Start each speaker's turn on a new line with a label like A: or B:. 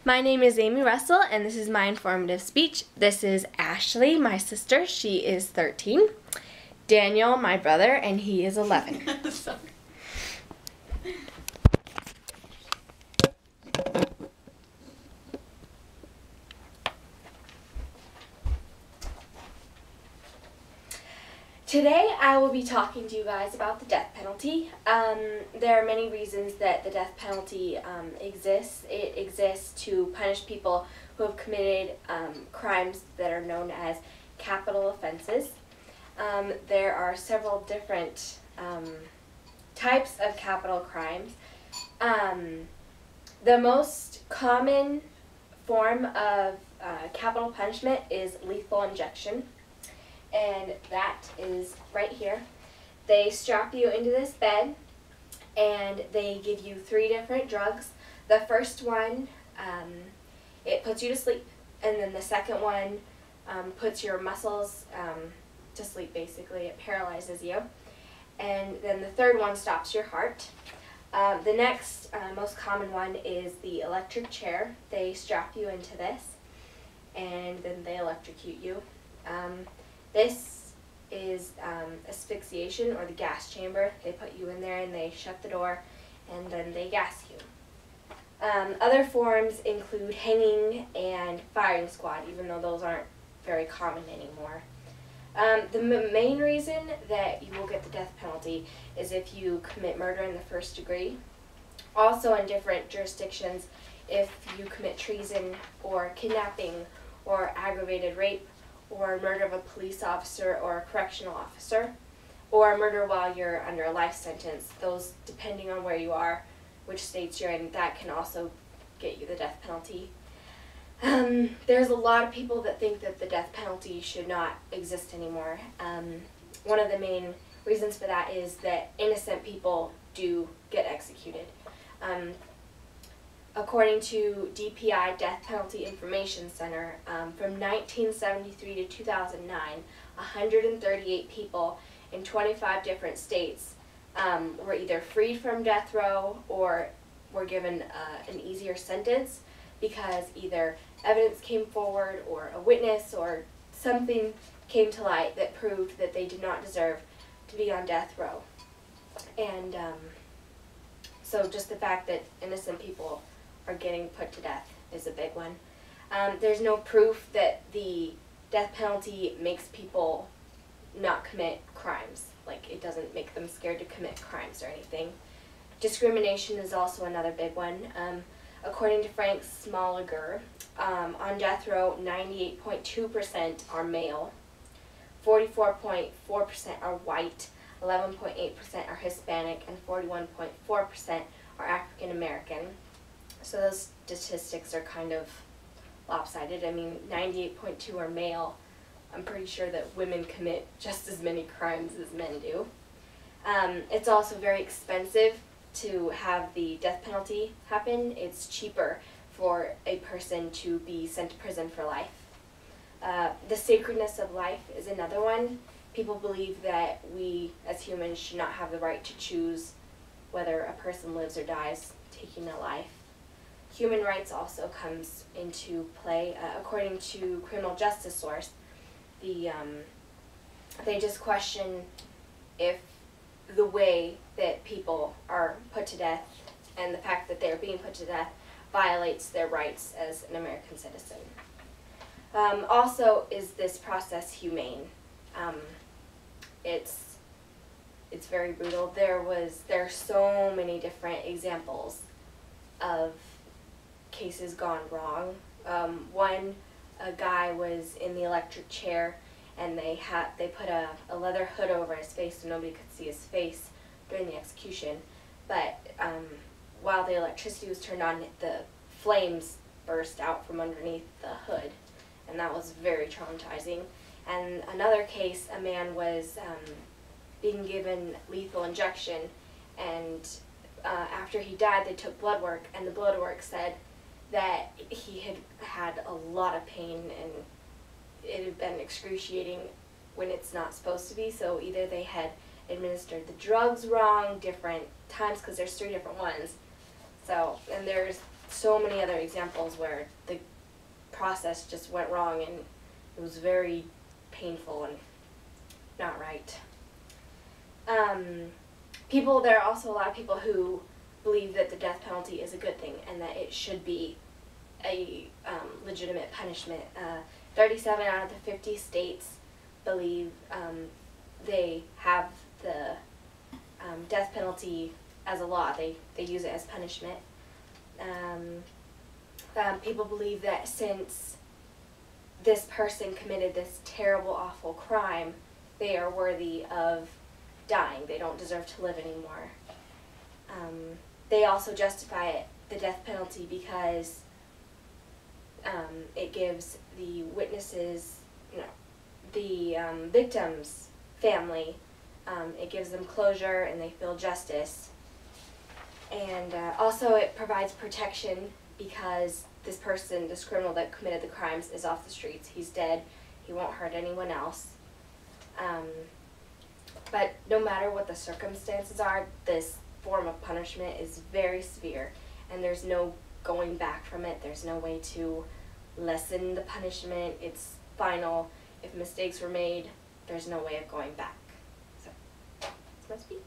A: My name is Amy Russell, and this is my informative speech. This is Ashley, my sister. She is 13. Daniel, my brother, and he is 11.
B: Sorry.
A: Today I will be talking to you guys about the death penalty. There are many reasons that the death penalty exists. It exists to punish people who have committed crimes that are known as capital offenses. There are several different types of capital crimes. The most common form of capital punishment is lethal injection. And that is right here. They strap you into this bed and they give you 3 different drugs. The first one, it puts you to sleep, and then the second one puts your muscles to sleep basically. It paralyzes you. And then the third one stops your heart. The next most common one is the electric chair. They strap you into this and then they electrocute you. This is asphyxiation, or the gas chamber. They put you in there and they shut the door and then they gas you. Other forms include hanging and firing squad, even though those aren't very common anymore. The main reason that you will get the death penalty is if you commit murder in the first degree. Also, in different jurisdictions, if you commit treason or kidnapping or aggravated rape, or murder of a police officer or a correctional officer, or murder while you're under a life sentence. Those, depending on where you are, which states you're in, that can also get you the death penalty. There's a lot of people that think that the death penalty should not exist anymore. One of the main reasons for that is that innocent people do get executed. According to DPI, Death Penalty Information Center, from 1973 to 2009, 138 people in 25 different states were either freed from death row or were given an easier sentence because either evidence came forward or a witness or something came to light that proved that they did not deserve to be on death row. And so just the fact that innocent people are getting put to death is a big one. There's no proof that the death penalty makes people not commit crimes. Like, it doesn't make them scared to commit crimes or anything. Discrimination is also another big one. According to Frank Smoliger, on death row, 98.2% are male, 44.4% are white, 11.8% are Hispanic, and 41.4% are African American. So those statistics are kind of lopsided. I mean, 98.2 are male. I'm pretty sure that women commit just as many crimes as men do. It's also very expensive to have the death penalty happen. It's cheaper for a person to be sent to prison for life. The sacredness of life is another one. People believe that we as humans should not have the right to choose whether a person lives or dies, taking a life. Human rights also comes into play. According to Criminal Justice Source, they just question if the way that people are put to death and the fact that they're being put to death violates their rights as an American citizen. Also, is this process humane? It's very brutal. There are so many different examples of cases gone wrong. A guy was in the electric chair and they put a leather hood over his face so nobody could see his face during the execution. But while the electricity was turned on, the flames burst out from underneath the hood, and that was very traumatizing. And another case, a man was being given lethal injection, and after he died they took blood work, and the blood work said that he had had a lot of pain and it had been excruciating when it's not supposed to be. So either they had administered the drugs wrong different times, because there's 3 different ones. So, and there's so many other examples where the process just went wrong and it was very painful and not right. There are also a lot of people who believe that the death penalty is a good thing and that it should be a legitimate punishment. 37 out of the 50 states believe they have the death penalty as a law. They use it as punishment. People believe that since this person committed this terrible, awful crime, they are worthy of dying. They don't deserve to live anymore. They also justify the death penalty because it gives the victim's family, it gives them closure and they feel justice. And also it provides protection because this person, this criminal that committed the crimes, is off the streets. He's dead. He won't hurt anyone else. But no matter what the circumstances are, this form of punishment is very severe, and there's no going back from it. There's no way to lessen the punishment. It's final. If mistakes were made, there's no way of going back. So, that's my speech.